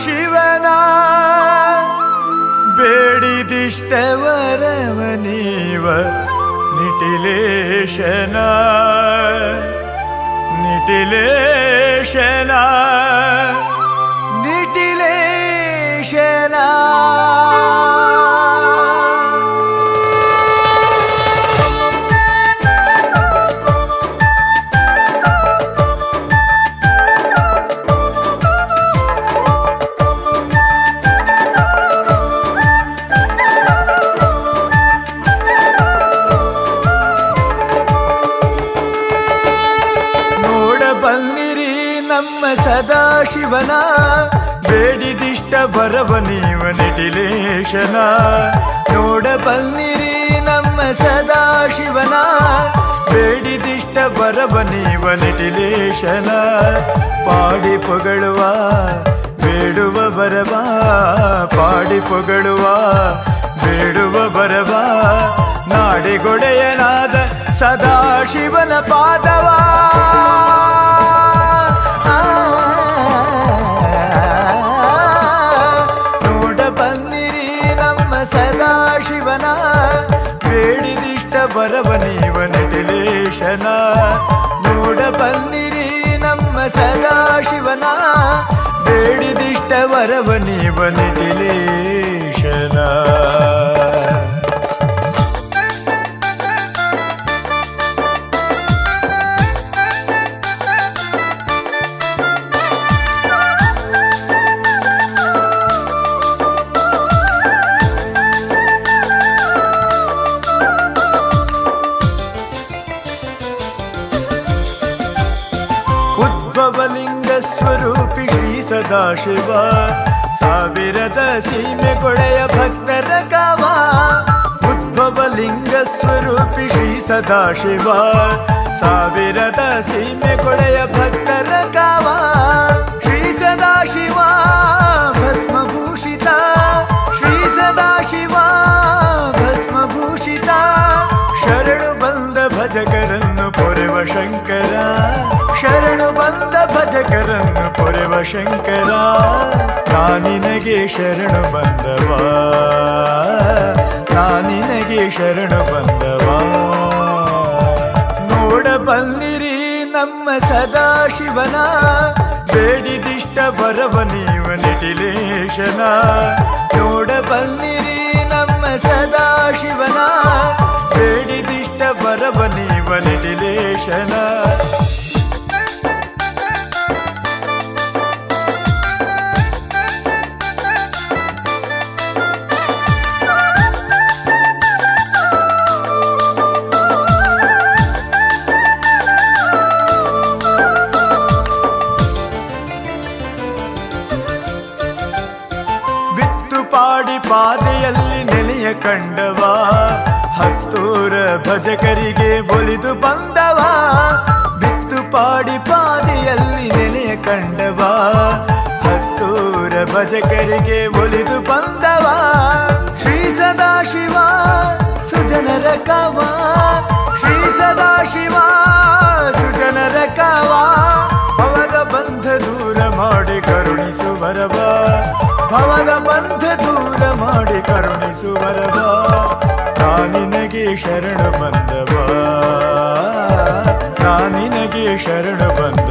ಶಿವನ ಬೇಡಿದಿಷ್ಟವರವ ನೀವ ನಿಟಿಲೇಶನ ನಿಟಿಲೇಶನ ನಿಟಿಲೇಶನ ನಮ್ಮ ಸದಾಶಿವನ ಬೇಡಿದಿಷ್ಟ ಬರವ ನೀವ ನಿಟಿಲೇಶನ ನೋಡಬಲ್ಲಿರಿ ನಮ್ಮ ಸದಾಶಿವನ ಬೇಡಿದಿಷ್ಟ ಬರವ ನೀವ ನಿಟಿಲೇಶನ ಪಾಡಿ ಪೊಗಳುವ ಬೇಡುವ ಬರವ ಪಾಡಿ ಪೊಗಳುವ ಬೇಡುವ ಬರವ ನಾಡಿಗೊಡೆಯನಾದ ಸದಾಶಿವನ ಪಾದವ ಸದಾಶಿವನ ಬೇಡಿದಿಷ್ಟ ಬರವ ನೀವ ನಿಟಿಲೇಶನ ನೋಡಬಲ್ಲಿರಿ ನಮ್ಮ ಸದಾಶಿವನ ಬೇಡಿದಿಷ್ಟ ವರವ ನೀವ ನಿಟಿಲೇಶನ ಉದ್ಭವಲಿಂಗ ಸ್ವರೂಪಿ ಶ್ರೀ ಸದಾಶಿವ ಸಾವಿರದ ಸೀಮೆ ಕೊಡೆಯ ಭಕ್ತರ ಕಾವ ಉದ್ಭವಲಿಂಗ ಸ್ವರೂಪಿ ಶ್ರೀ ಸದಾಶಿವ ಸಾವಿರದ ಸೀಮೆ ಕೊಡೆಯ ಭಕ್ತರ ಕಾವ ಶ್ರೀ ಸದಾಶಿವ ಭಸ್ಮಭೂಷಿತ ಶ್ರೀ ಸದಾಶಿವ ಭಸ್ಮಭೂಷಿತ ಶರಣು ಬಂದ ಭಜಕರನ್ನು ಪೊರೆವ ಶಂಕರ ಶರಣು ಬಂದ ಭಜಕರನ್ನು ಪೊರೆವ ಶಂಕರ ನಾನಿನಗೆ ಶರಣು ಬಂದವ ನಾನಿನಗೆ ಶರಣು ಬಂದವ ನೋಡಬಲ್ಲಿರಿ ನಮ್ಮ ಸದಾಶಿವನ ಬೇಡಿದಿಷ್ಟ ಬರವ ನೀವ ನಿಟಿಲೇಶನ ನೋಡಬಲ್ಲಿರಿ ನಮ್ಮ ಸದಾಶಿವನ ಬೇಡಿದಿಷ್ಟ ಬರವ ನೀವ ನಿಟಿಲೇಶನ ಪಾಡಿ ಪಾದೆಯಲ್ಲಿ ನೆಲೆಯ ಕಂಡವ ಹತ್ತೂರ ಭಜಕರಿಗೆ ಒಲಿದು ಬಂದವ ಬಿತ್ತು ಪಾಡಿ ಪಾದೆಯಲ್ಲಿ ನೆಲೆಯ ಕಂಡವ ಹತ್ತೂರ ಭಜಕರಿಗೆ ಒಲಿದು ಬಂದವ ಶ್ರೀ ಸದಾಶಿವ ಸುಜನರ ಕವ ಶ್ರೀ ಸದಾಶಿವ ಸುಜನರ ಕವ ಭವದ ಬಂಧ ದೂರ ಮಾಡಿ ಕರುಣಿಸುವರವ ಭವದ ಬಂಧ ದೂರ ಮಾಡಿ ಕರುಣಿಸುವರವ ನಾನಿನಗೆ ಶರಣು ಬಂದವ ನಾನಿನಗೆ ಶರಣು ಬಂದ